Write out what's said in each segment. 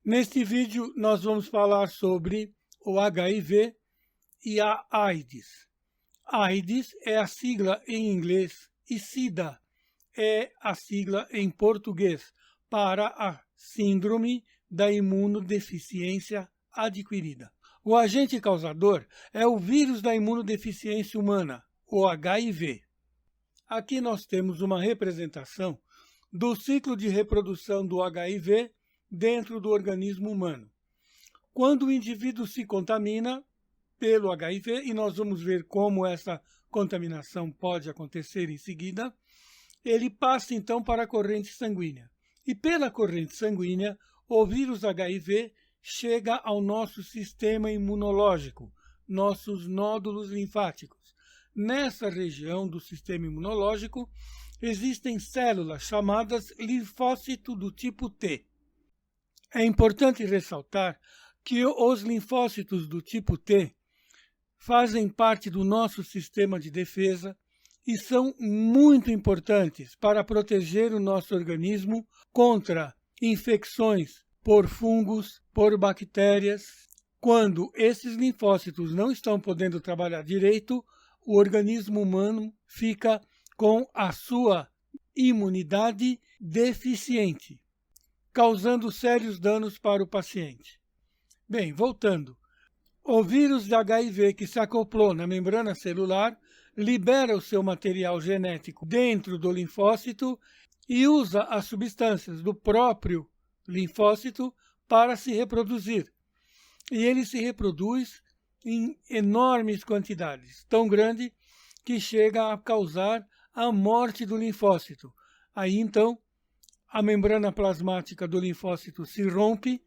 Neste vídeo, nós vamos falar sobre o HIV e a AIDS. AIDS é a sigla em inglês e SIDA é a sigla em português para a Síndrome da Imunodeficiência Adquirida. O agente causador é o vírus da imunodeficiência humana, o HIV. Aqui nós temos uma representação do ciclo de reprodução do HIV dentro do organismo humano. Quando o indivíduo se contamina pelo HIV, e nós vamos ver como essa contaminação pode acontecer em seguida, ele passa então para a corrente sanguínea. E pela corrente sanguínea, o vírus HIV chega ao nosso sistema imunológico, nossos nódulos linfáticos. Nessa região do sistema imunológico, existem células chamadas linfócito do tipo T. É importante ressaltar que os linfócitos do tipo T fazem parte do nosso sistema de defesa e são muito importantes para proteger o nosso organismo contra infecções por fungos, por bactérias. Quando esses linfócitos não estão podendo trabalhar direito, o organismo humano fica com a sua imunidade deficiente, causando sérios danos para o paciente. Bem, voltando. O vírus de HIV que se acoplou na membrana celular libera o seu material genético dentro do linfócito e usa as substâncias do próprio linfócito para se reproduzir. E ele se reproduz em enormes quantidades, tão grande que chega a causar a morte do linfócito. Aí então a membrana plasmática do linfócito se rompe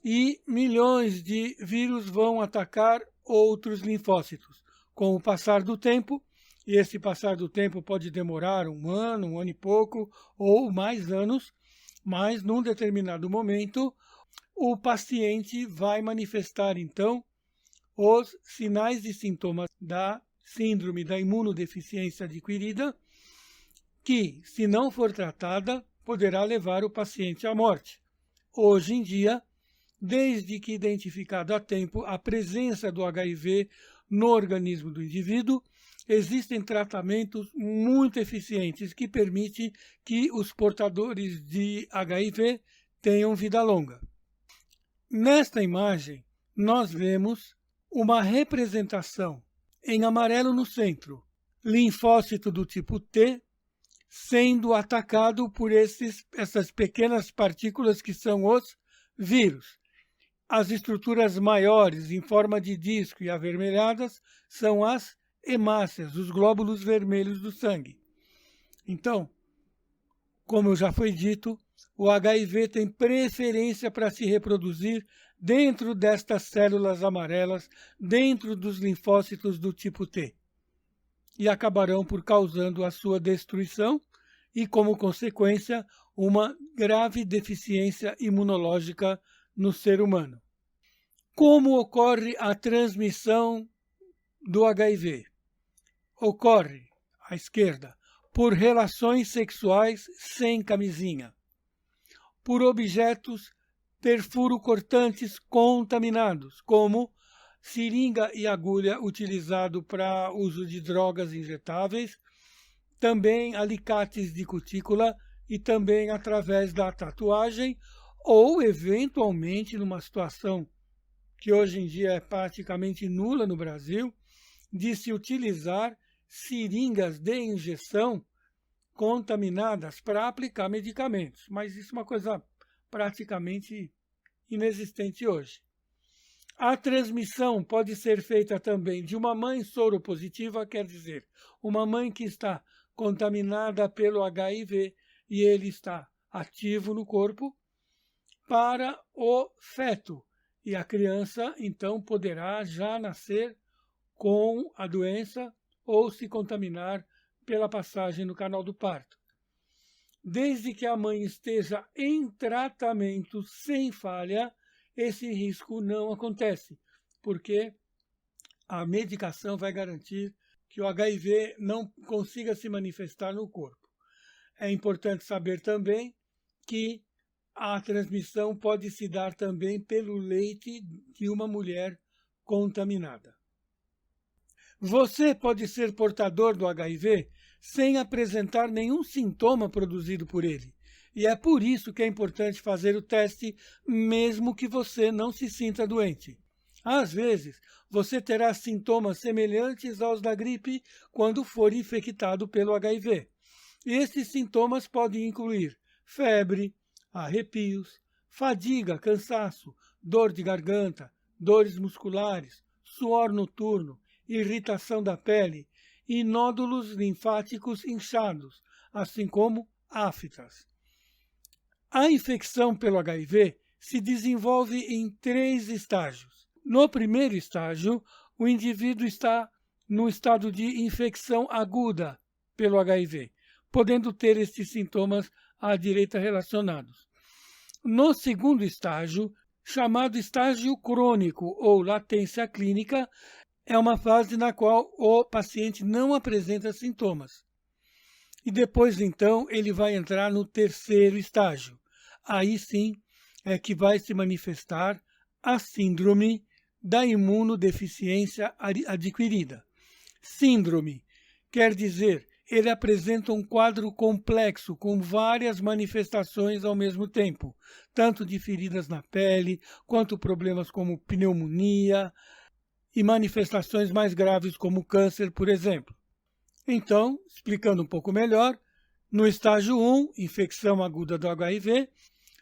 e milhões de vírus vão atacar outros linfócitos. Com o passar do tempo, e esse passar do tempo pode demorar um ano e pouco, ou mais anos, mas num determinado momento, o paciente vai manifestar então os sinais e sintomas da síndrome da imunodeficiência adquirida, que, se não for tratada, poderá levar o paciente à morte. Hoje em dia, desde que identificado a tempo a presença do HIV no organismo do indivíduo, existem tratamentos muito eficientes que permitem que os portadores de HIV tenham vida longa. Nesta imagem, nós vemos uma representação em amarelo no centro, linfócito do tipo T, sendo atacado por essas pequenas partículas que são os vírus. As estruturas maiores, em forma de disco e avermelhadas, são as hemácias, os glóbulos vermelhos do sangue. Então, como já foi dito, o HIV tem preferência para se reproduzir dentro destas células amarelas, dentro dos linfócitos do tipo T, e acabarão por causando a sua destruição e, como consequência, uma grave deficiência imunológica no ser humano. Como ocorre a transmissão do HIV? Ocorre, à esquerda, por relações sexuais sem camisinha, por objetos perfuro-cortantes contaminados, como seringa e agulha utilizado para uso de drogas injetáveis, também alicates de cutícula e também através da tatuagem ou, eventualmente, numa situação que hoje em dia é praticamente nula no Brasil, de se utilizar seringas de injeção contaminadas para aplicar medicamentos. Mas isso é uma coisa praticamente inexistente hoje. A transmissão pode ser feita também de uma mãe soropositiva, quer dizer, uma mãe que está contaminada pelo HIV e ele está ativo no corpo, para o feto. E a criança, então, poderá já nascer com a doença ou se contaminar pela passagem no canal do parto. Desde que a mãe esteja em tratamento sem falha, esse risco não acontece, porque a medicação vai garantir que o HIV não consiga se manifestar no corpo. É importante saber também que a transmissão pode se dar também pelo leite de uma mulher contaminada. Você pode ser portador do HIV sem apresentar nenhum sintoma produzido por ele. E é por isso que é importante fazer o teste, mesmo que você não se sinta doente. Às vezes, você terá sintomas semelhantes aos da gripe quando for infectado pelo HIV. Esses sintomas podem incluir febre, arrepios, fadiga, cansaço, dor de garganta, dores musculares, suor noturno, irritação da pele e nódulos linfáticos inchados, assim como aftas. A infecção pelo HIV se desenvolve em 3 estágios. No primeiro estágio, o indivíduo está no estado de infecção aguda pelo HIV, podendo ter estes sintomas à direita relacionados. No segundo estágio, chamado estágio crônico ou latência clínica, é uma fase na qual o paciente não apresenta sintomas. E depois, então, ele vai entrar no terceiro estágio. Aí sim é que vai se manifestar a síndrome da imunodeficiência adquirida. Síndrome quer dizer, ele apresenta um quadro complexo com várias manifestações ao mesmo tempo, tanto de feridas na pele, quanto problemas como pneumonia e manifestações mais graves como câncer, por exemplo. Então, explicando um pouco melhor, no estágio 1, infecção aguda do HIV,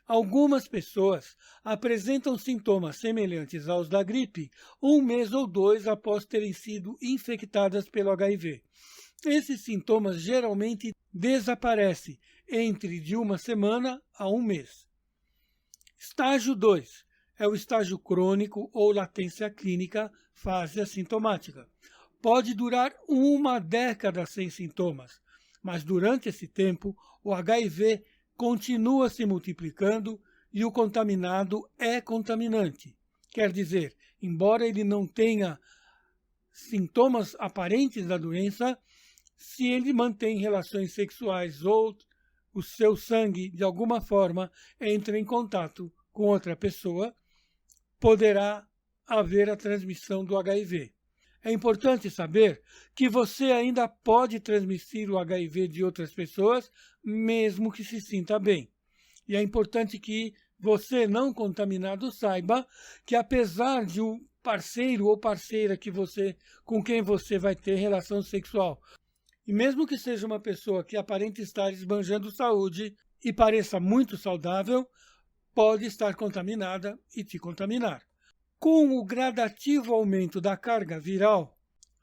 algumas pessoas apresentam sintomas semelhantes aos da gripe 1 mês ou 2 após terem sido infectadas pelo HIV. Esses sintomas geralmente desaparecem entre de 1 semana a 1 mês. Estágio 2 é o estágio crônico ou latência clínica, fase assintomática. Pode durar 1 década sem sintomas, mas durante esse tempo o HIV continua se multiplicando e o contaminado é contaminante. Quer dizer, embora ele não tenha sintomas aparentes da doença, se ele mantém relações sexuais ou o seu sangue de alguma forma entra em contato com outra pessoa, poderá haver a transmissão do HIV. É importante saber que você ainda pode transmitir o HIV de outras pessoas, mesmo que se sinta bem. E é importante que você, não contaminado, saiba que apesar de um parceiro ou parceira com quem você vai ter relação sexual, e mesmo que seja uma pessoa que aparente estar esbanjando saúde e pareça muito saudável, pode estar contaminada e te contaminar. Com o gradativo aumento da carga viral,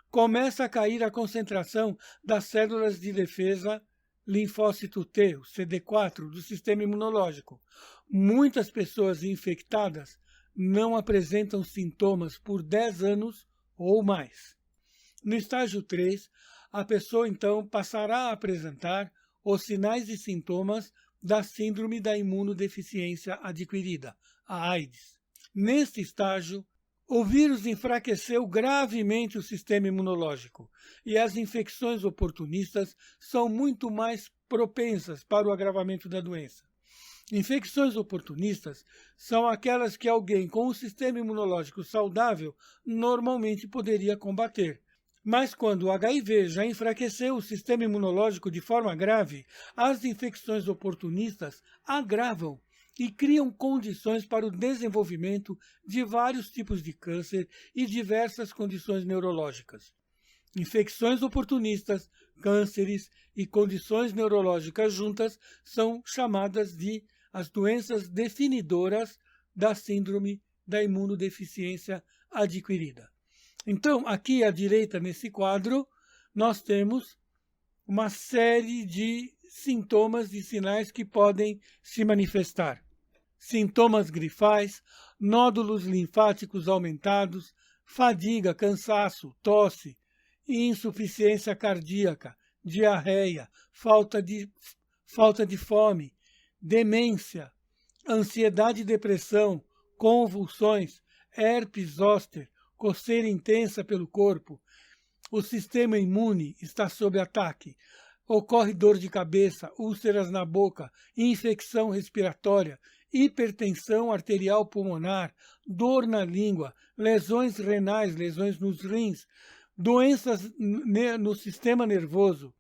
começa a cair a concentração das células de defesa linfócito T, o CD4, do sistema imunológico. Muitas pessoas infectadas não apresentam sintomas por 10 anos ou mais. No estágio 3, a pessoa então passará a apresentar os sinais e sintomas da síndrome da imunodeficiência adquirida, a AIDS. Neste estágio, o vírus enfraqueceu gravemente o sistema imunológico e as infecções oportunistas são muito mais propensas para o agravamento da doença. Infecções oportunistas são aquelas que alguém com um sistema imunológico saudável normalmente poderia combater. Mas quando o HIV já enfraqueceu o sistema imunológico de forma grave, as infecções oportunistas agravam e criam condições para o desenvolvimento de vários tipos de câncer e diversas condições neurológicas. Infecções oportunistas, cânceres e condições neurológicas juntas são chamadas de as doenças definidoras da síndrome da imunodeficiência adquirida. Então, aqui à direita nesse quadro, nós temos uma série de sintomas e sinais que podem se manifestar. Sintomas gripais, nódulos linfáticos aumentados, fadiga, cansaço, tosse, insuficiência cardíaca, diarreia, falta de fome, demência, ansiedade e depressão, convulsões, herpes zoster, coceira intensa pelo corpo. O sistema imune está sob ataque. Ocorre dor de cabeça, úlceras na boca, infecção respiratória, hipertensão arterial pulmonar, dor na língua, lesões renais, lesões nos rins, doenças no sistema nervoso,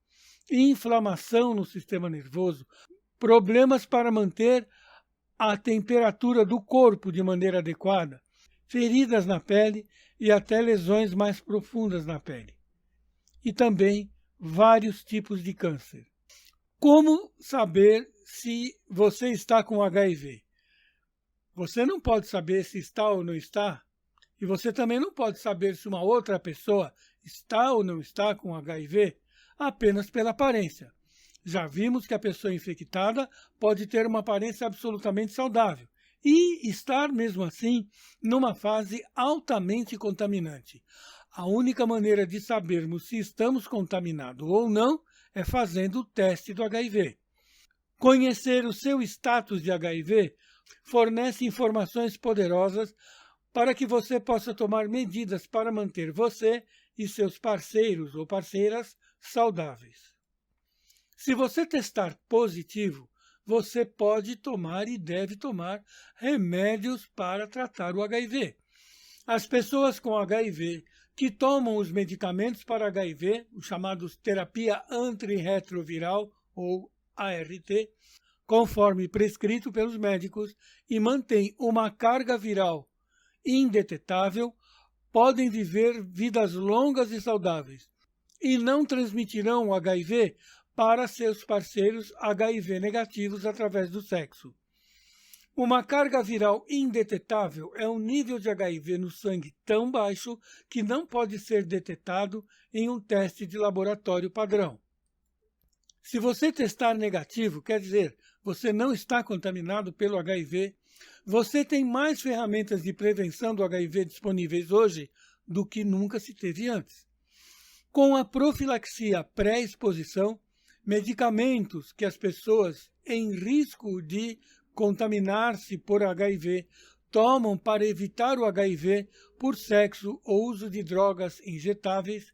inflamação no sistema nervoso, problemas para manter a temperatura do corpo de maneira adequada, feridas na pele e até lesões mais profundas na pele. E também vários tipos de câncer. Como saber se você está com HIV? Você não pode saber se está ou não está, e você também não pode saber se uma outra pessoa está ou não está com HIV apenas pela aparência. Já vimos que a pessoa infectada pode ter uma aparência absolutamente saudável e estar, mesmo assim, numa fase altamente contaminante. A única maneira de sabermos se estamos contaminados ou não é fazendo o teste do HIV. Conhecer o seu status de HIV fornece informações poderosas para que você possa tomar medidas para manter você e seus parceiros ou parceiras saudáveis. Se você testar positivo, você pode tomar e deve tomar remédios para tratar o HIV. As pessoas com HIV que tomam os medicamentos para HIV, os chamados terapia antirretroviral ou ART, conforme prescrito pelos médicos, e mantêm uma carga viral indetetável, podem viver vidas longas e saudáveis e não transmitirão o HIV para seus parceiros HIV negativos através do sexo. Uma carga viral indetetável é um nível de HIV no sangue tão baixo que não pode ser detetado em um teste de laboratório padrão. Se você testar negativo, quer dizer, você não está contaminado pelo HIV, você tem mais ferramentas de prevenção do HIV disponíveis hoje do que nunca se teve antes. Com a profilaxia pré-exposição, medicamentos que as pessoas em risco de contaminar-se por HIV tomam para evitar o HIV por sexo ou uso de drogas injetáveis,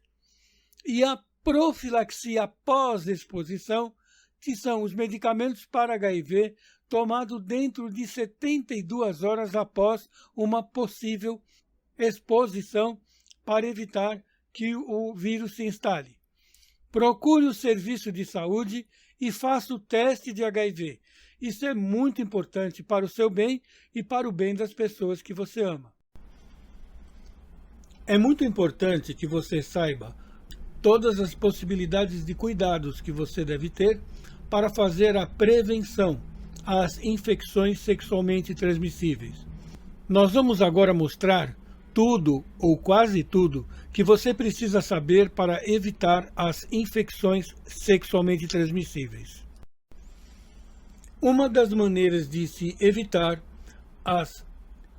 e a profilaxia pós-exposição, que são os medicamentos para HIV tomados dentro de 72 horas após uma possível exposição para evitar que o vírus se instale. Procure o serviço de saúde e faça o teste de HIV. Isso é muito importante para o seu bem e para o bem das pessoas que você ama. É muito importante que você saiba todas as possibilidades de cuidados que você deve ter para fazer a prevenção às infecções sexualmente transmissíveis. Nós vamos agora mostrar tudo ou quase tudo que você precisa saber para evitar as infecções sexualmente transmissíveis. Uma das maneiras de se evitar as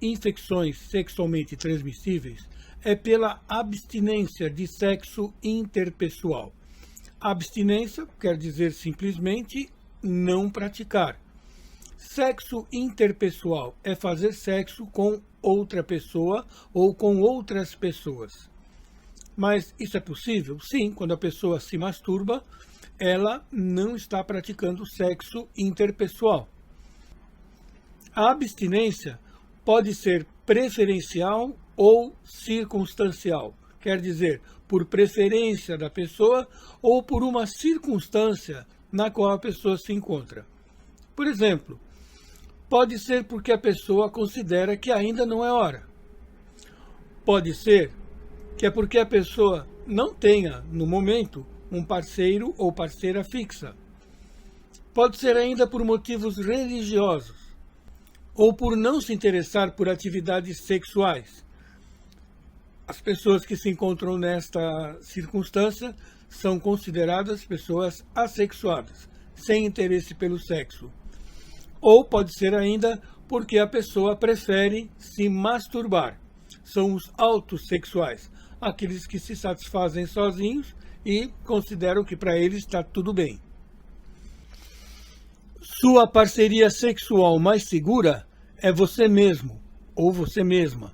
infecções sexualmente transmissíveis é pela abstinência de sexo interpessoal. Abstinência quer dizer simplesmente não praticar. Sexo interpessoal é fazer sexo com outra pessoa ou com outras pessoas. Mas isso é possível? Sim, quando a pessoa se masturba, ela não está praticando sexo interpessoal. A abstinência pode ser preferencial ou circunstancial, quer dizer, por preferência da pessoa ou por uma circunstância na qual a pessoa se encontra. Por exemplo, pode ser porque a pessoa considera que ainda não é hora. Pode ser que é porque a pessoa não tenha, no momento, um parceiro ou parceira fixa. Pode ser ainda por motivos religiosos ou por não se interessar por atividades sexuais. As pessoas que se encontram nesta circunstância são consideradas pessoas assexuadas, sem interesse pelo sexo. Ou pode ser ainda porque a pessoa prefere se masturbar. São os autossexuais, aqueles que se satisfazem sozinhos e consideram que para eles está tudo bem. Sua parceria sexual mais segura é você mesmo ou você mesma.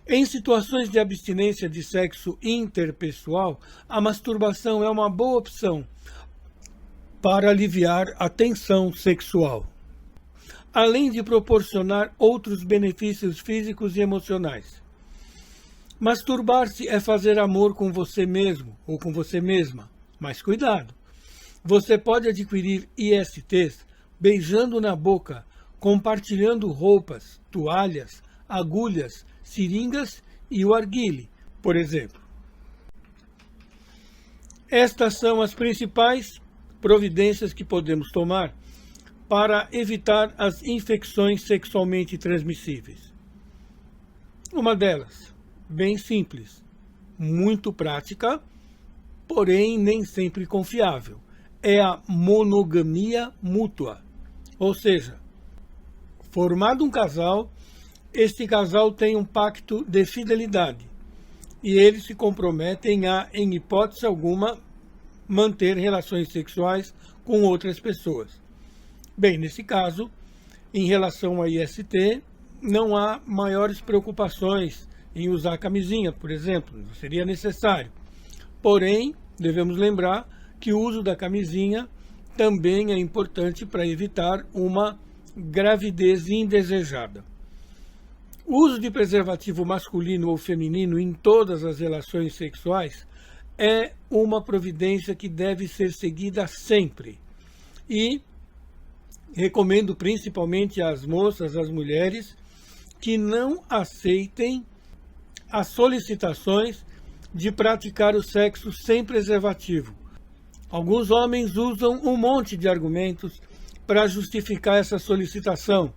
Em situações de abstinência de sexo interpessoal, a masturbação é uma boa opção para aliviar a tensão sexual. além de proporcionar outros benefícios físicos e emocionais. Masturbar-se é fazer amor com você mesmo ou com você mesma, mas cuidado! Você pode adquirir ISTs beijando na boca, compartilhando roupas, toalhas, agulhas, seringas e o arguile, por exemplo. Estas são as principais providências que podemos tomar para evitar as infecções sexualmente transmissíveis. Uma delas, bem simples, muito prática, porém nem sempre confiável, é a monogamia mútua. Ou seja, formado um casal, este casal tem um pacto de fidelidade e eles se comprometem a, em hipótese alguma, manter relações sexuais com outras pessoas. Bem, nesse caso, em relação a IST, não há maiores preocupações em usar camisinha, por exemplo, não seria necessário. Porém, devemos lembrar que o uso da camisinha também é importante para evitar uma gravidez indesejada. O uso de preservativo masculino ou feminino em todas as relações sexuais é uma providência que deve ser seguida sempre. E recomendo principalmente às moças, às mulheres, que não aceitem as solicitações de praticar o sexo sem preservativo. Alguns homens usam um monte de argumentos para justificar essa solicitação,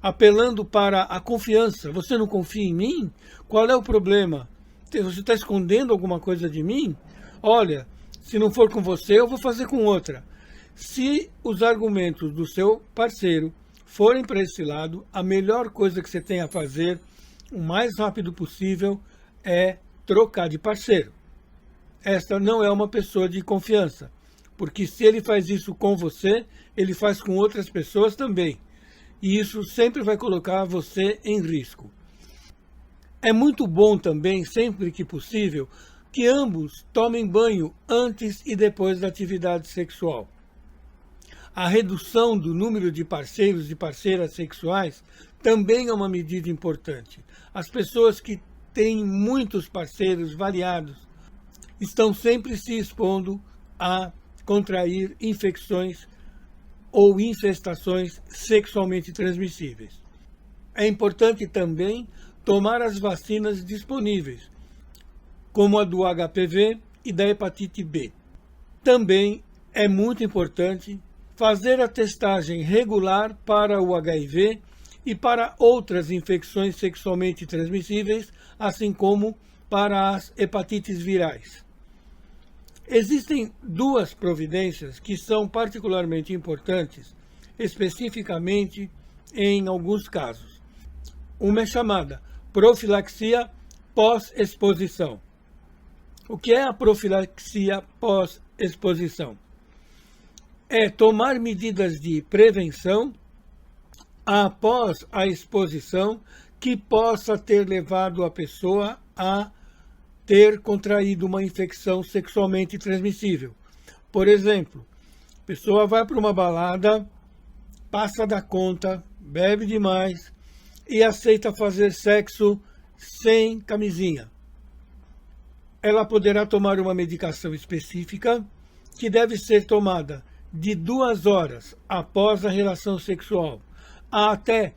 apelando para a confiança. Você não confia em mim? Qual é o problema? Você está escondendo alguma coisa de mim? Olha, se não for com você, eu vou fazer com outra. Se os argumentos do seu parceiro forem para esse lado, a melhor coisa que você tem a fazer, o mais rápido possível, é trocar de parceiro. Esta não é uma pessoa de confiança, porque se ele faz isso com você, ele faz com outras pessoas também. E isso sempre vai colocar você em risco. É muito bom também, sempre que possível, que ambos tomem banho antes e depois da atividade sexual. A redução do número de parceiros e parceiras sexuais também é uma medida importante. As pessoas que têm muitos parceiros variados estão sempre se expondo a contrair infecções ou infestações sexualmente transmissíveis. É importante também tomar as vacinas disponíveis, como a do HPV e da hepatite B. Também é muito importante fazer a testagem regular para o HIV e para outras infecções sexualmente transmissíveis, assim como para as hepatites virais. Existem duas providências que são particularmente importantes, especificamente em alguns casos. Uma é chamada profilaxia pós-exposição. O que é a profilaxia pós-exposição? É tomar medidas de prevenção após a exposição que possa ter levado a pessoa a ter contraído uma infecção sexualmente transmissível. Por exemplo, a pessoa vai para uma balada, passa da conta, bebe demais e aceita fazer sexo sem camisinha. Ela poderá tomar uma medicação específica que deve ser tomada de 2 horas após a relação sexual a até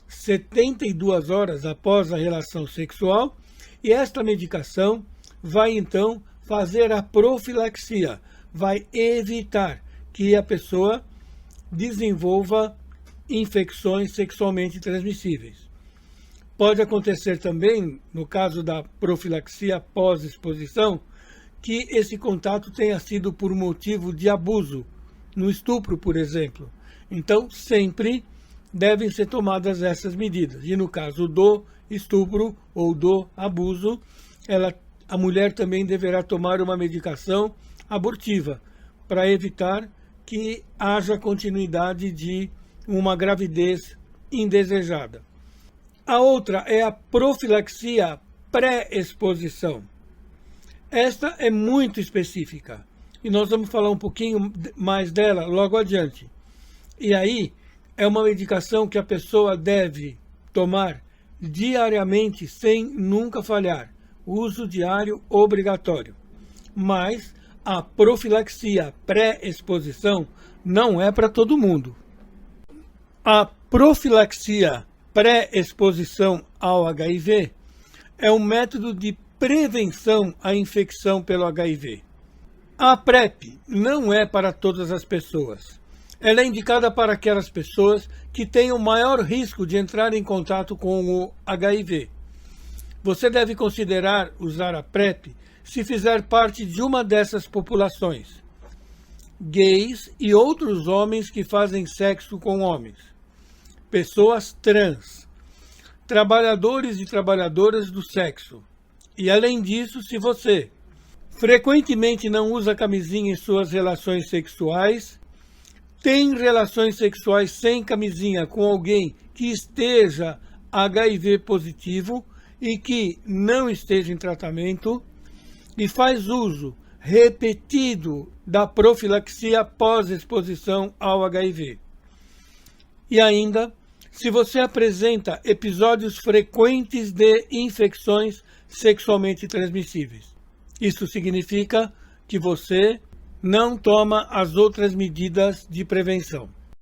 72 horas após a relação sexual, e esta medicação vai então fazer a profilaxia, vai evitar que a pessoa desenvolva infecções sexualmente transmissíveis. Pode acontecer também, no caso da profilaxia pós-exposição, que esse contato tenha sido por motivo de abuso, no estupro, por exemplo. Então, sempre devem ser tomadas essas medidas. E no caso do estupro ou do abuso, a mulher também deverá tomar uma medicação abortiva para evitar que haja continuidade de uma gravidez indesejada. A outra é a profilaxia pré-exposição. Esta é muito específica e nós vamos falar um pouquinho mais dela logo adiante. E aí, é uma medicação que a pessoa deve tomar diariamente sem nunca falhar. Uso diário obrigatório. Mas a profilaxia pré-exposição não é para todo mundo. A profilaxia pré-exposição ao HIV é um método de prevenção à infecção pelo HIV. A PrEP não é para todas as pessoas. Ela é indicada para aquelas pessoas que têm o maior risco de entrar em contato com o HIV. Você deve considerar usar a PrEP se fizer parte de uma dessas populações: gays e outros homens que fazem sexo com homens, pessoas trans, trabalhadores e trabalhadoras do sexo. E além disso, se você frequentemente não usa camisinha em suas relações sexuais, tem relações sexuais sem camisinha com alguém que esteja HIV positivo e que não esteja em tratamento, e faz uso repetido da profilaxia pós-exposição ao HIV. E ainda, se você apresenta episódios frequentes de infecções sexualmente transmissíveis. Isso significa que você não toma as outras medidas de prevenção.